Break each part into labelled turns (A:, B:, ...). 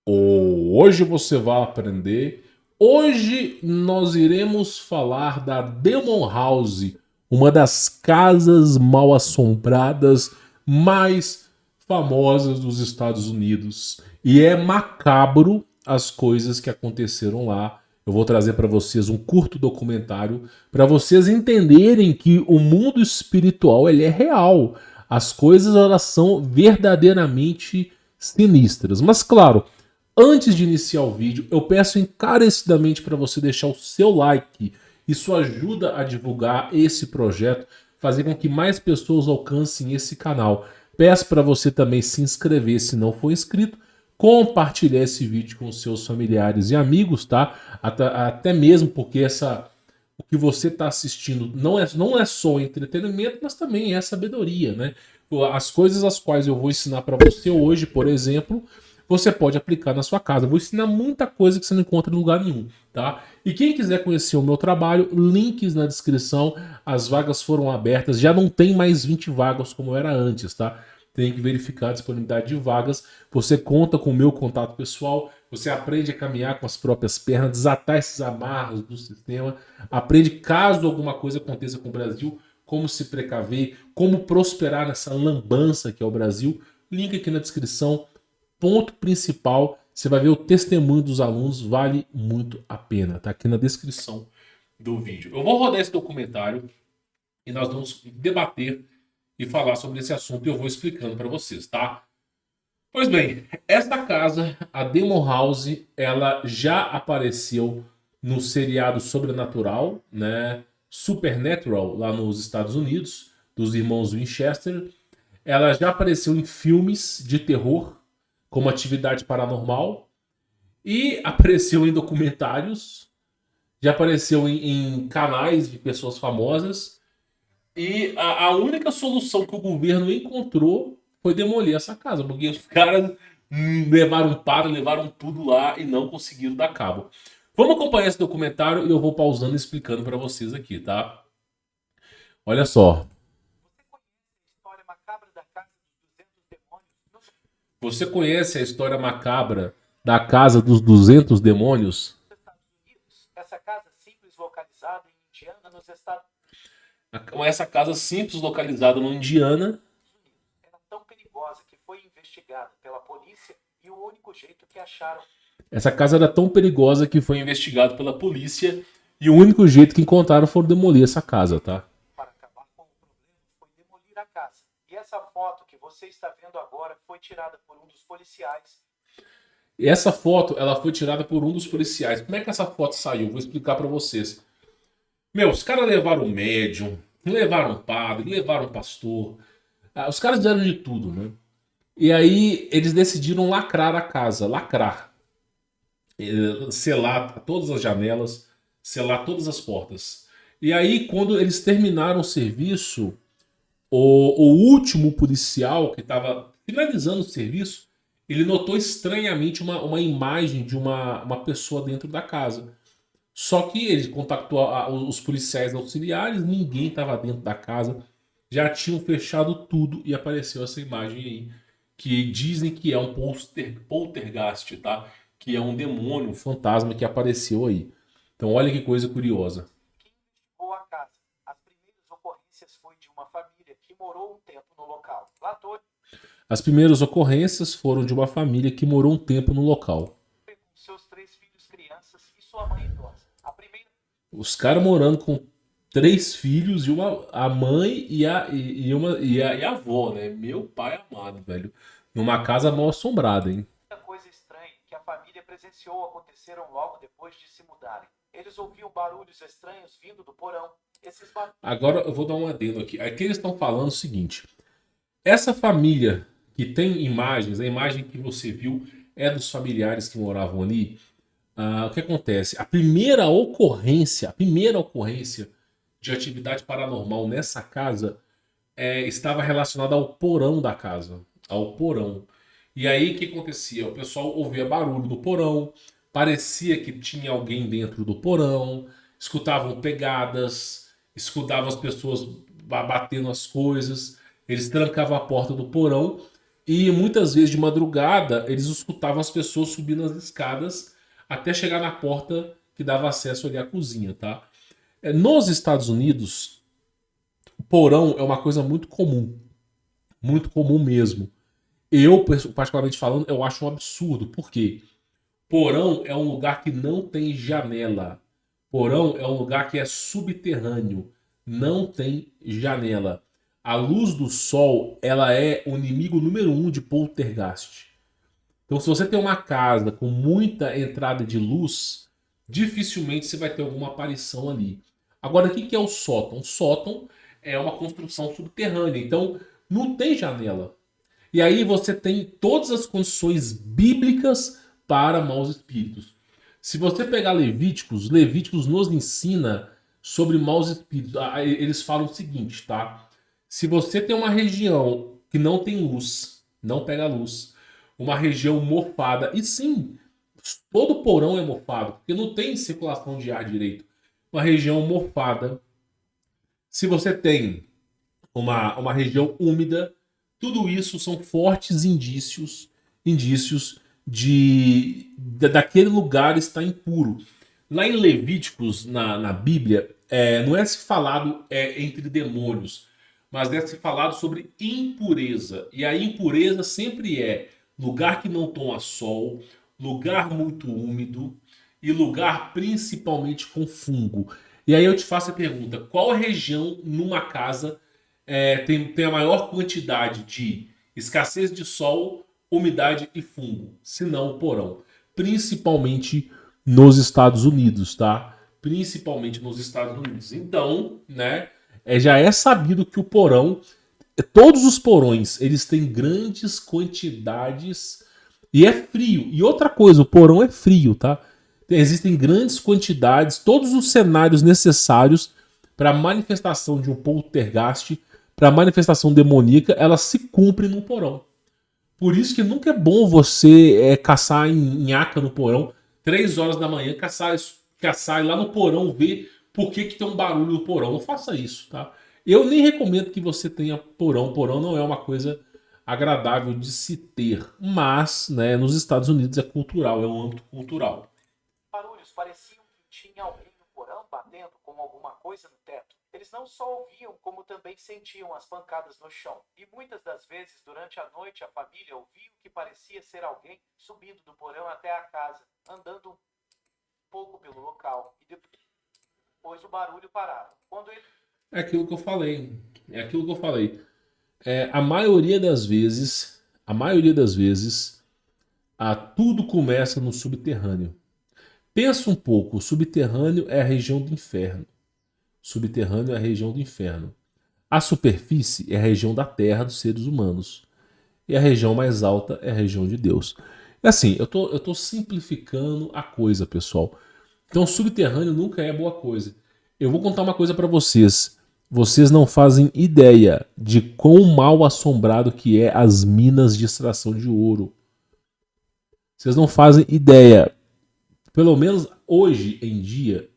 A: Hoje você vai aprender. Hoje nós iremos falar da Demon House, uma das casas mal assombradas mais famosas dos Estados Unidos. E é macabro as coisas que aconteceram lá. Eu vou trazer para vocês um curto documentário para vocês entenderem que o mundo espiritual ele é real. As coisas elas são verdadeiramente sinistras. Mas claro, antes de iniciar o vídeo, eu peço encarecidamente para você deixar o seu like. Isso ajuda a divulgar esse projeto, fazer com que mais pessoas alcancem esse canal. Peço para você também se inscrever se não for inscrito, compartilhar esse vídeo com seus familiares e amigos, tá? Até mesmo porque o que você está assistindo não é só entretenimento, mas também é sabedoria, né? As coisas as quais eu vou ensinar para você hoje, por exemplo, você pode aplicar na sua casa. Eu vou ensinar muita coisa que você não encontra em lugar nenhum, tá? E quem quiser conhecer o meu trabalho, links na descrição. As vagas foram abertas, já não tem mais 20 vagas como era antes, tá? Tem que verificar a disponibilidade de vagas. Você conta com o meu contato pessoal, você aprende a caminhar com as próprias pernas, desatar esses amarros do sistema, aprende caso alguma coisa aconteça com o Brasil, como se precaver, como prosperar nessa lambança que é o Brasil. Link aqui na descrição. Ponto principal, você vai ver o testemunho dos alunos, vale muito a pena. Tá aqui na descrição do vídeo. Eu vou rodar esse documentário e nós vamos debater e falar sobre esse assunto e eu vou explicando para vocês, tá? Pois bem, esta casa, a Demon House, ela já apareceu no seriado Sobrenatural, né? Supernatural, lá nos Estados Unidos, dos irmãos Winchester. Ela já apareceu em filmes de terror, como Atividade Paranormal, e apareceu em documentários, já apareceu em canais de pessoas famosas, e a única solução que o governo encontrou foi demolir essa casa, porque os caras levaram para, levaram tudo lá e não conseguiram dar cabo. Vamos acompanhar esse documentário e eu vou pausando e explicando para vocês aqui, tá? Olha só. Você conhece a história macabra da Casa dos 200 Demônios? Essa casa simples localizada em Indiana, nos Estados Unidos. Essa casa simples localizada no Indiana era tão perigosa que foi investigada pela polícia e o único jeito que acharam. Essa casa era tão perigosa que foi investigada pela polícia e o único jeito que encontraram foi demolir essa casa, tá? Para acabar com o problema foi demolir a casa. E essa foto que você está vendo agora foi tirada por um dos policiais. Essa foto, ela foi tirada por um dos policiais. Como é que essa foto saiu? Vou explicar para vocês. Meu, os caras levaram um médium, levaram um padre, levaram um pastor. Os caras fizeram de tudo, né? E aí eles decidiram lacrar a casa, lacrar. Selar todas as janelas, selar todas as portas. E aí, quando eles terminaram o serviço, o último policial que estava finalizando o serviço, ele notou estranhamente uma imagem de uma pessoa dentro da casa. Só que ele contactou os policiais auxiliares, ninguém estava dentro da casa, já tinham fechado tudo e apareceu essa imagem aí, que dizem que é um poltergeist, tá? Que é um demônio, um fantasma que apareceu aí. Então olha que coisa curiosa. Quem investigou a casa? As primeiras ocorrências foi de uma família que morou um tempo no local. As primeiras ocorrências foram de uma família que morou um tempo no local. Com seus 3 filhos crianças e sua mãe idosa. Os caras morando com 3 filhos e a mãe e a avó, né? Meu pai amado, velho. Numa casa mal assombrada, hein? Muita coisa estranha que a família presenciou aconteceram logo depois de se mudarem. Eles ouviam barulhos estranhos vindo do porão. Agora eu vou dar um adendo aqui. Aqui eles estão falando o seguinte. Essa família que tem imagens, a imagem que você viu é dos familiares que moravam ali. O que acontece? A primeira ocorrência de atividade paranormal nessa casa estava relacionada ao porão da casa, ao porão. E aí o que acontecia? O pessoal ouvia barulho no porão, parecia que tinha alguém dentro do porão, escutavam pegadas, escutavam as pessoas batendo as coisas, eles trancavam a porta do porão E muitas vezes de madrugada eles escutavam as pessoas subindo as escadas até chegar na porta que dava acesso ali à cozinha, tá? Nos Estados Unidos, o porão é uma coisa muito comum mesmo. Eu, particularmente falando, eu acho um absurdo. Por quê? Porão é um lugar que não tem janela. Porão é um lugar que é subterrâneo, não tem janela. A luz do sol, ela é o inimigo número um de poltergeist. Então, se você tem uma casa com muita entrada de luz, dificilmente você vai ter alguma aparição ali. Agora, o que é o sótão? O sótão é uma construção subterrânea, então não tem janela. E aí você tem todas as condições bíblicas para maus espíritos. Se você pegar Levíticos, Levíticos nos ensina sobre maus espíritos. Eles falam o seguinte, tá? Se você tem uma região que não tem luz, não pega luz, uma região mofada, e sim, todo porão é mofado, porque não tem circulação de ar direito. Uma região mofada. Se você tem uma região úmida, tudo isso são fortes indícios daquele lugar estar impuro. Lá em Levíticos, na Bíblia, não é se falado entre demônios, mas é se falado sobre impureza. E a impureza sempre é lugar que não toma sol, lugar muito úmido e lugar principalmente com fungo. E aí eu te faço a pergunta: qual região numa casa tem a maior quantidade de escassez de sol, umidade e fungo, se não o porão? Principalmente nos Estados Unidos, tá? Principalmente nos Estados Unidos. Então, né, já é sabido que o porão, todos os porões, eles têm grandes quantidades e é frio. E outra coisa, o porão é frio, tá? Existem grandes quantidades, todos os cenários necessários para a manifestação de um poltergeist, para a manifestação demoníaca, ela se cumpre no porão. Por isso que nunca é bom você caçar em nhaca no porão, 3 horas da manhã, caçar lá no porão, ver por que tem um barulho no porão. Não faça isso, tá? Eu nem recomendo que você tenha porão. Porão não é uma coisa agradável de se ter. Mas, né, nos Estados Unidos é cultural, é um âmbito cultural.
B: Barulhos pareciam que tinha alguém no porão batendo com alguma coisa no teto. Eles não só ouviam, como também sentiam as pancadas no chão. E muitas das vezes, durante a noite, a família ouvia o que parecia ser alguém subindo do porão até a casa, andando um pouco pelo local. E depois o barulho parava. Quando ele
A: É aquilo que eu falei. É aquilo que eu falei. A maioria das vezes, tudo começa no subterrâneo. Pensa um pouco, o subterrâneo é a região do inferno. Subterrâneo é a região do inferno. A superfície é a região da terra dos seres humanos. E a região mais alta é a região de Deus. É assim, eu tô simplificando a coisa, pessoal. Então, subterrâneo nunca é boa coisa. Eu vou contar uma coisa para vocês. Vocês não fazem ideia de quão mal assombrado que é as minas de extração de ouro. Vocês não fazem ideia. Pelo menos hoje em dia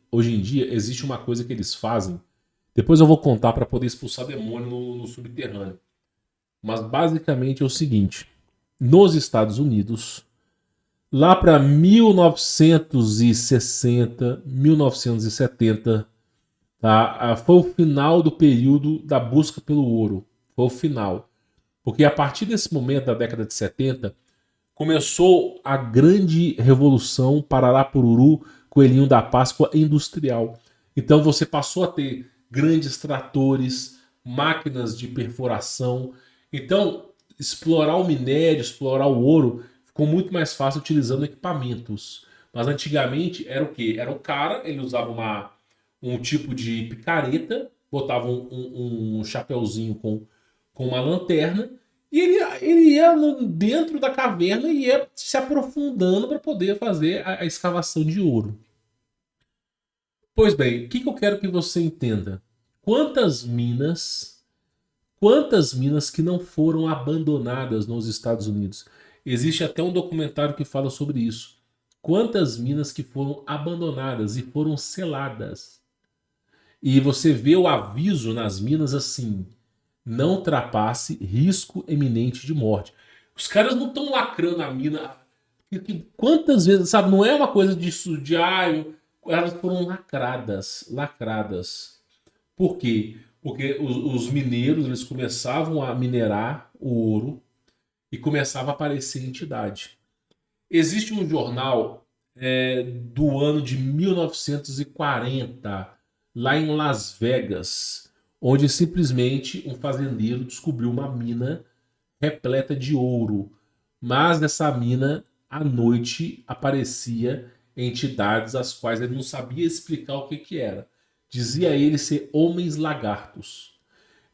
A: existe uma coisa que eles fazem. Depois eu vou contar para poder expulsar demônio no subterrâneo. Mas basicamente é o seguinte: nos Estados Unidos, lá para 1960, 1970, tá? Foi o final do período da busca pelo ouro. Foi o final. Porque a partir desse momento, da década de 70, começou a grande revolução Parará-Pururu, Coelhinho da Páscoa industrial. Então você passou a ter grandes tratores, máquinas de perfuração. Então, explorar o minério, explorar o ouro, ficou muito mais fácil utilizando equipamentos. Mas antigamente era o quê? Era o cara, ele usava um tipo de picareta, botava um chapeuzinho com uma lanterna, e ele ia dentro da caverna e ia se aprofundando para poder fazer a escavação de ouro. Pois bem, o que eu quero que você entenda? Quantas minas, quantas minas que não foram abandonadas nos Estados Unidos? Existe até um documentário que fala sobre isso. Quantas minas que foram abandonadas e foram seladas? E você vê o aviso nas minas assim: não ultrapasse, risco eminente de morte. Os caras não estão lacrando a mina. Quantas vezes, sabe? Não é uma coisa de elas foram lacradas, lacradas. Por quê? Porque os mineiros eles começavam a minerar o ouro e começava a aparecer entidade. Existe um jornal do ano de 1940, lá em Las Vegas, onde simplesmente um fazendeiro descobriu uma mina repleta de ouro. Mas nessa mina, à noite, aparecia entidades as quais ele não sabia explicar o que, que era. Dizia ele ser homens lagartos.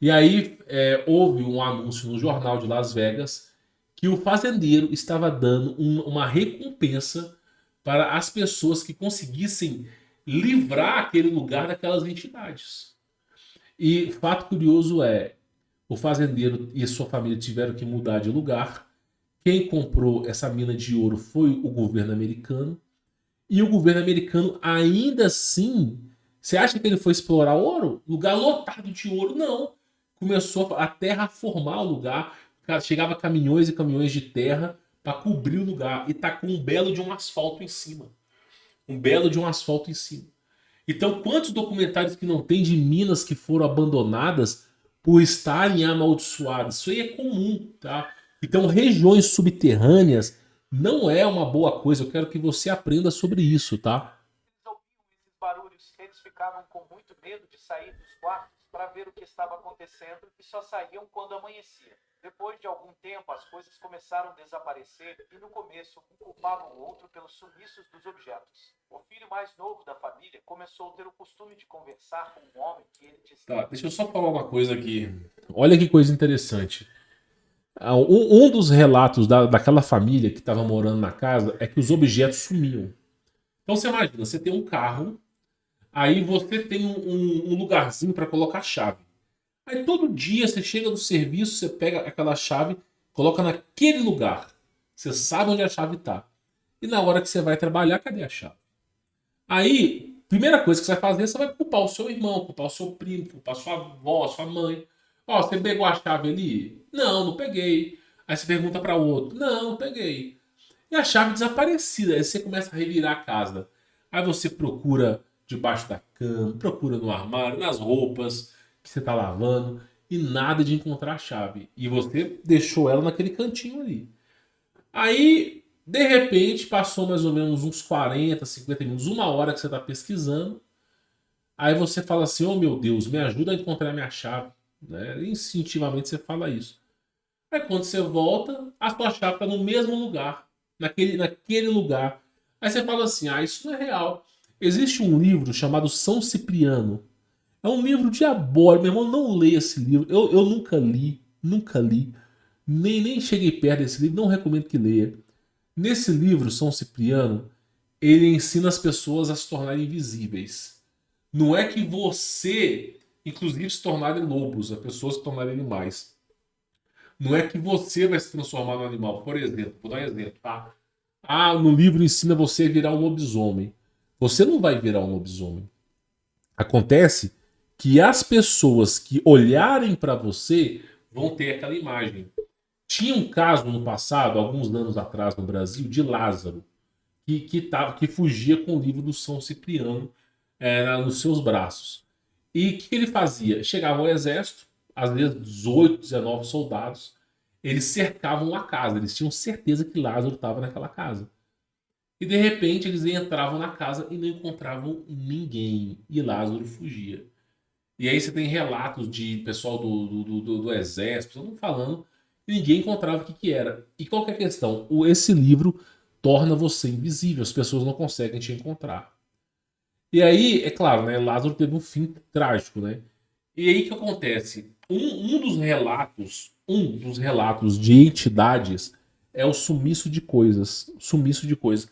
A: E aí houve um anúncio no jornal de Las Vegas que o fazendeiro estava dando uma recompensa para as pessoas que conseguissem livrar aquele lugar daquelas entidades. E fato curioso o fazendeiro e sua família tiveram que mudar de lugar. Quem comprou essa mina de ouro foi o governo americano. E o governo americano ainda assim, você acha que ele foi explorar ouro? Lugar lotado de ouro? Não. Começou a terraformar o lugar. Chegava caminhões e caminhões de terra para cobrir o lugar. E tá com um belo de um asfalto em cima. Um belo de um asfalto em cima. Então, quantos documentários que não tem de minas que foram abandonadas por estarem amaldiçoadas? Isso aí é comum, tá? Então, regiões subterrâneas não é uma boa coisa. Eu quero que você aprenda sobre isso, tá?
B: Eles ouviam esses barulhos, eles ficavam com muito medo de sair dos quartos para ver o que estava acontecendo e só saíam quando amanhecia. Depois de algum tempo, as coisas começaram a desaparecer e no começo um culpava o outro pelos sumiços dos objetos. O filho mais novo da família começou a ter o costume de conversar com um homem que ele disse...
A: Tá, deixa eu só falar uma coisa aqui. Olha que coisa interessante. Um dos relatos daquela família que estava morando na casa é que os objetos sumiam. Então você imagina, você tem um carro, aí você tem um lugarzinho para colocar a chave. Aí todo dia você chega do serviço, você pega aquela chave, coloca naquele lugar. Você sabe onde a chave está. E na hora que você vai trabalhar, cadê a chave? Aí, primeira coisa que você vai fazer, você vai culpar o seu irmão, culpar o seu primo, culpar sua avó, sua mãe. Ó, você pegou a chave ali? Não, não peguei. Aí você pergunta para o outro. Não, não peguei. E a chave desaparecida. Aí você começa a revirar a casa. Aí você procura debaixo da cama, procura no armário, nas roupas que você está lavando e nada de encontrar a chave. E você deixou ela naquele cantinho ali. Aí, de repente, passou mais ou menos uns 40, 50 minutos, uma hora que você está pesquisando. Aí você fala assim: oh meu Deus, me ajuda a encontrar a minha chave. Né? Instintivamente você fala isso. Aí quando você volta, a sua chave está no mesmo lugar, naquele lugar. Aí você fala assim: ah, isso não é real. Existe um livro chamado São Cipriano. É um livro diabólico. Meu irmão, não leia esse livro. Eu nunca li, nunca li. Nem cheguei perto desse livro, não recomendo que leia. Nesse livro, São Cipriano, ele ensina as pessoas a se tornarem invisíveis. Não é que você, inclusive, se tornarem lobos, as pessoas se tornarem animais. Não é que você vai se transformar no animal. Por exemplo, vou dar um exemplo, tá? Ah, no livro ensina você a virar um lobisomem. Você não vai virar um lobisomem. Acontece que as pessoas que olharem para você vão ter aquela imagem. Tinha um caso no passado, alguns anos atrás no Brasil, de Lázaro, que fugia com o livro do São Cipriano nos seus braços. E o que ele fazia? Chegava o exército, às vezes 18, 19 soldados, eles cercavam a casa, eles tinham certeza que Lázaro estava naquela casa. E de repente eles entravam na casa e não encontravam ninguém. E Lázaro fugia. E aí você tem relatos de pessoal do exército, não falando, e ninguém encontrava o que, que era. E qual que é a questão? Esse livro torna você invisível, as pessoas não conseguem te encontrar. E aí, é claro, né? Lázaro teve um fim trágico, né? E aí o que acontece? Um dos relatos de entidades é o sumiço de coisas. Sumiço de coisas.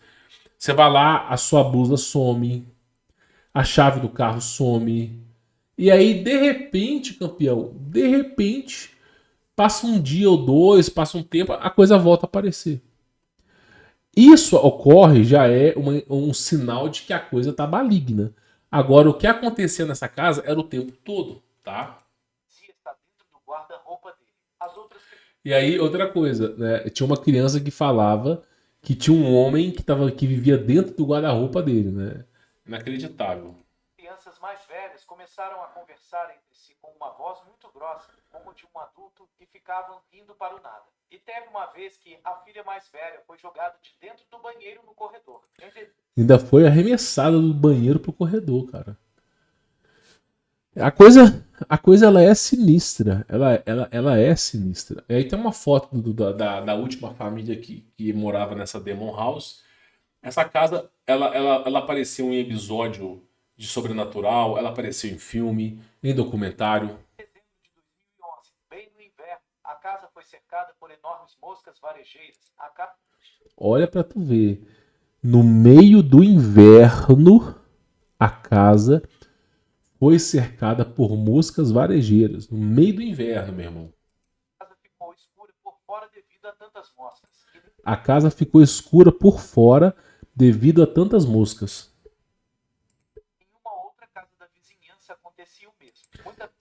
A: Você vai lá, a sua blusa some, a chave do carro some. E aí, de repente, campeão, de repente, passa um dia ou dois, passa um tempo, a coisa volta a aparecer. Isso ocorre, já é um sinal de que a coisa está maligna. Agora, o que acontecia nessa casa era o tempo todo, tá?
B: Está dentro do guarda-roupa dele. As outras...
A: E aí, outra coisa, né? Tinha uma criança que falava que tinha um homem que vivia dentro do guarda-roupa dele, né? Inacreditável.
B: Crianças mais velhas começaram a conversar entre si com uma voz muito grossa, como de um adulto, e ficavam rindo para o nada. E teve uma vez que a filha mais velha foi jogada de dentro do banheiro no corredor.
A: Ainda foi arremessada do banheiro pro corredor, cara. A coisa ela é sinistra. Ela é sinistra. E aí tem uma foto da última família que morava nessa Demon House. Essa casa, ela apareceu em episódio de Sobrenatural, ela apareceu em filme, em documentário.
B: Em dezembro de 2011, bem no inverno, a casa foi cercada por enormes moscas varejeiras.
A: Olha pra tu ver. No meio do inverno, a casa foi cercada por moscas varejeiras. No meio do inverno, meu irmão.
B: A casa ficou escura por fora devido a tantas moscas.
A: A casa ficou escura por fora devido a tantas moscas.
B: Nenhuma outra casa da vizinhança acontecia o mesmo.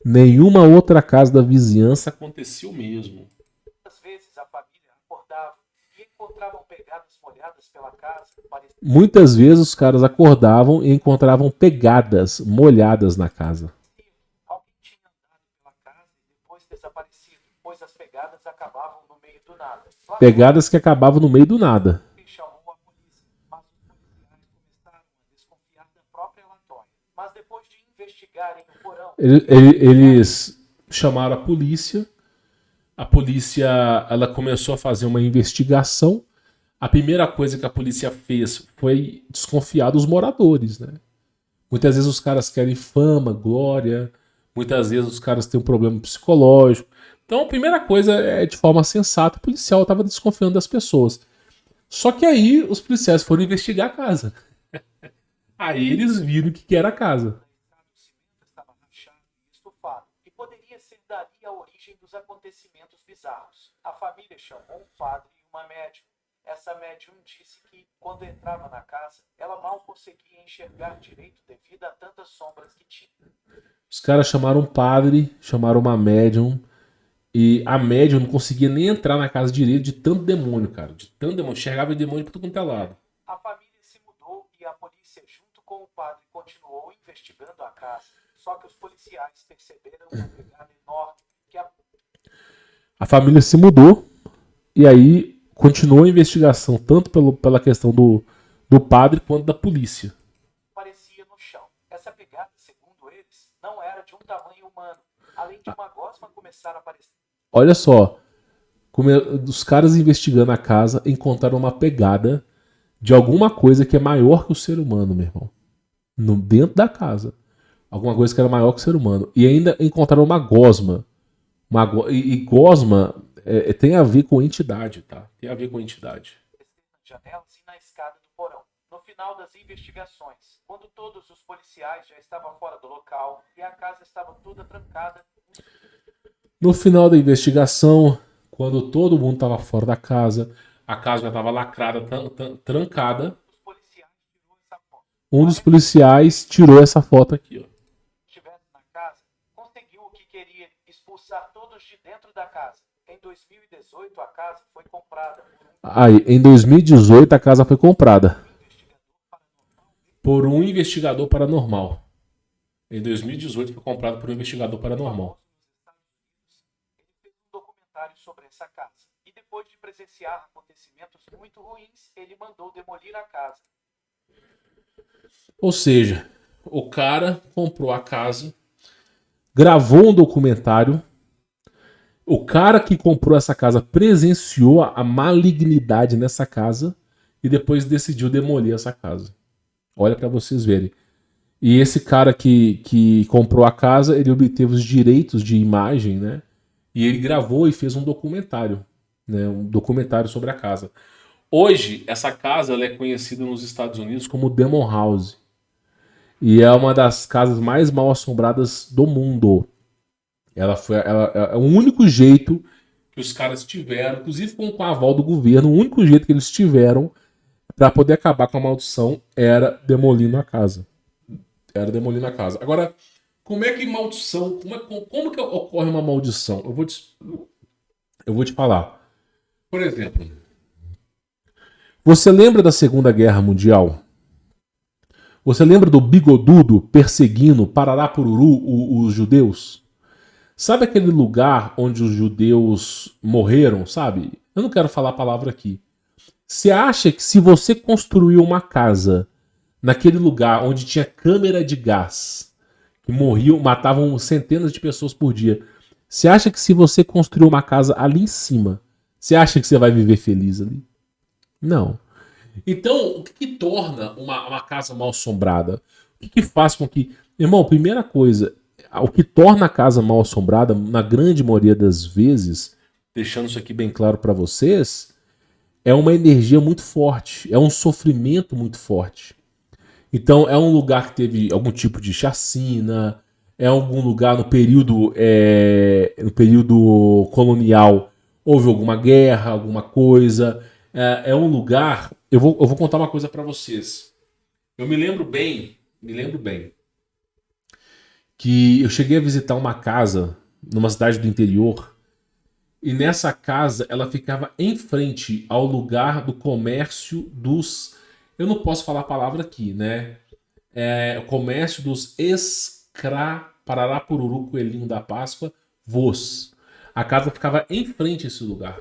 A: Nenhuma outra casa da vizinhança acontecia o mesmo.
B: Muitas vezes a família acordava e encontravam pegadas molhadas pela casa. Parecia
A: Muitas vezes os caras acordavam e encontravam pegadas molhadas na casa.
B: que alguém tinha andado pela casa e depois desaparecido, pois as pegadas acabavam no meio do nada.
A: Pegadas que acabavam no meio do nada.
B: Ele chamou a polícia, mas os policiais começaram a desconfiar da própria Latoya. Mas depois de investigarem o porão,
A: Eles chamaram a polícia. A polícia ela começou a fazer uma investigação. A primeira coisa que a polícia fez foi desconfiar dos moradores, né? Muitas vezes os caras querem fama, glória. Muitas vezes os caras têm um problema psicológico. Então a primeira coisa é de forma sensata, o policial estava desconfiando das pessoas. Só que aí os policiais foram investigar a casa. Aí eles viram o que era a casa.
B: o cimento estava rachado e estufado, e poderia ser dali a origem dos acontecimentos bizarros. A família chamou um padre e uma médium. Essa médium disse que, quando entrava na casa, ela mal conseguia enxergar direito devido a tantas sombras que tinha.
A: Os caras chamaram um padre, chamaram uma médium. E a médium não conseguia nem entrar na casa direito de tanto demônio, cara. De tanto demônio. Enxergava demônio por tudo quanto é lado.
B: A família se mudou e a polícia, junto com o padre, continuou investigando a casa. Só que os policiais perceberam uma pegada enorme que a
A: A família se mudou e aí continuou a investigação, tanto pela questão do padre quanto da polícia.
B: aparecia no chão. Essa pegada, segundo eles, não era de um tamanho humano. Além de uma gosma começar a aparecer.
A: Olha só, os caras investigando a casa encontraram uma pegada de alguma coisa que é maior que o ser humano, meu irmão. Dentro da casa. Alguma coisa que era maior que o ser humano. E ainda encontraram uma gosma. E gosma tem a ver com entidade, tá? Tem a ver com entidade.
B: Nas janelas e na escada do porão. No final das investigações, quando todos os policiais já estavam fora do local e a casa estava toda trancada,
A: No final da investigação, quando todo mundo estava fora da casa, a casa já estava lacrada, trancada,
B: os policiais tirou essa foto.
A: um dos policiais tirou essa foto aqui, ó.
B: Estivesse na casa, conseguiu o que queria, expulsar todos de dentro da casa. Em 2018, a casa foi comprada
A: Aí, em 2018, a casa foi comprada
B: por um investigador paranormal
A: por um investigador paranormal. Em 2018 foi comprado por um investigador paranormal.
B: famoso nos Estados Unidos. Ele fez um documentário sobre essa casa. E depois de presenciar acontecimentos muito ruins, ele mandou demolir a casa.
A: Ou seja, o cara comprou a casa, gravou um documentário. O cara que comprou essa casa presenciou a malignidade nessa casa e depois decidiu demolir essa casa. Olha pra vocês verem. E esse cara que comprou a casa, ele obteve os direitos de imagem, né? E ele gravou e fez um documentário, né? Um documentário sobre a casa. Hoje, essa casa ela é conhecida nos Estados Unidos como Demon House. E é uma das casas mais mal assombradas do mundo. Ela é o único jeito que os caras tiveram, inclusive com o aval do governo, o único jeito que eles tiveram para poder acabar com a maldição era demolindo a casa. Era demolindo a casa. Agora, como é que maldição, como que ocorre uma maldição? Eu vou te falar. Por exemplo, você lembra da Segunda Guerra Mundial? Você lembra do Bigodudo perseguindo Parará-Pururu os judeus? Sabe aquele lugar onde os judeus morreram, sabe? Eu não quero falar a palavra aqui. Você acha que se você construiu uma casa naquele lugar onde tinha câmera de gás, que morriam, matavam centenas de pessoas por dia, você acha que se você construiu uma casa ali em cima, você acha que você vai viver feliz ali? Não. Então, o que, que torna uma casa mal assombrada? O que, que faz com que. Irmão, primeira coisa, o que torna a casa mal assombrada, na grande maioria das vezes, deixando isso aqui bem claro para vocês, é uma energia muito forte, é um sofrimento muito forte. Então, é um lugar que teve algum tipo de chacina, é algum lugar no período colonial houve alguma guerra, alguma coisa. É um lugar. Eu vou contar uma coisa para vocês. Eu me lembro bem, que eu cheguei a visitar uma casa numa cidade do interior e nessa casa ela ficava em frente ao lugar do comércio dos. Eu não posso falar a palavra aqui, né? O comércio dos Escra Parará Pururu Coelhinho da Páscoa Vos. A casa ficava em frente a esse lugar.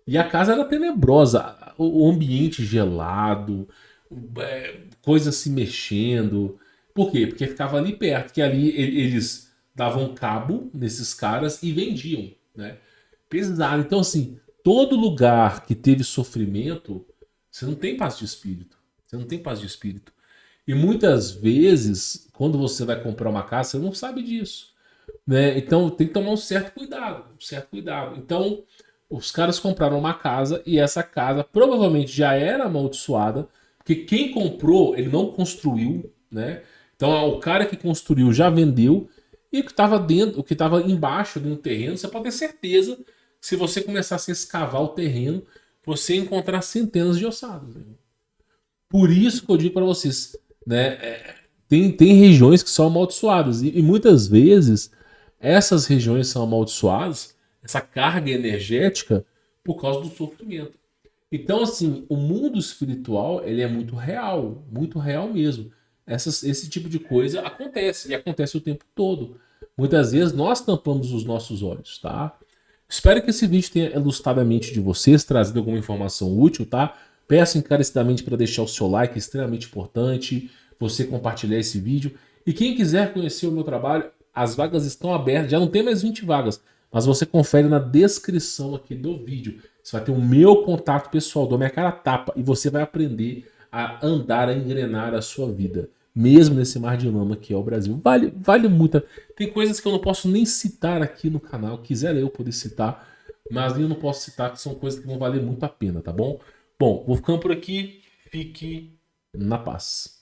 A: E a casa era tenebrosa, o ambiente gelado, coisas se mexendo. Por quê? Porque ficava ali perto, que ali eles davam cabo nesses caras e vendiam, né? Pesado. Então, assim, todo lugar que teve sofrimento, você não tem paz de espírito. Você não tem paz de espírito. E muitas vezes, quando você vai comprar uma casa, você não sabe disso, né? Então tem que tomar um certo cuidado, um certo cuidado. Então os caras compraram uma casa e essa casa provavelmente já era amaldiçoada, porque quem comprou ele não construiu, né? Então o cara que construiu já vendeu e o que estava dentro, o que estava embaixo do terreno, você pode ter certeza que se você começasse a escavar o terreno, você ia encontrar centenas de ossadas, né? Por isso que eu digo para vocês, né? Tem regiões que são amaldiçoadas e muitas vezes essas regiões são amaldiçoadas, essa carga energética, por causa do sofrimento. Então, assim, o mundo espiritual ele é muito real mesmo. Esse tipo de coisa acontece e acontece o tempo todo. Muitas vezes nós tampamos os nossos olhos, tá? Espero que esse vídeo tenha elucidado a mente de vocês, trazido alguma informação útil, tá? Peço encarecidamente para deixar o seu like, é extremamente importante, você compartilhar esse vídeo. E quem quiser conhecer o meu trabalho, as vagas estão abertas, já não tem mais 20 vagas, mas você confere na descrição aqui do vídeo. Você vai ter o meu contato pessoal, dou minha cara a tapa e você vai aprender a andar, a engrenar a sua vida. Mesmo nesse mar de lama que é o Brasil. Vale muito. Tem coisas que eu não posso nem citar aqui no canal. Quisera eu poder citar, mas eu não posso citar, que são coisas que vão valer muito a pena, tá bom? Bom, vou ficando por aqui. Fique na paz.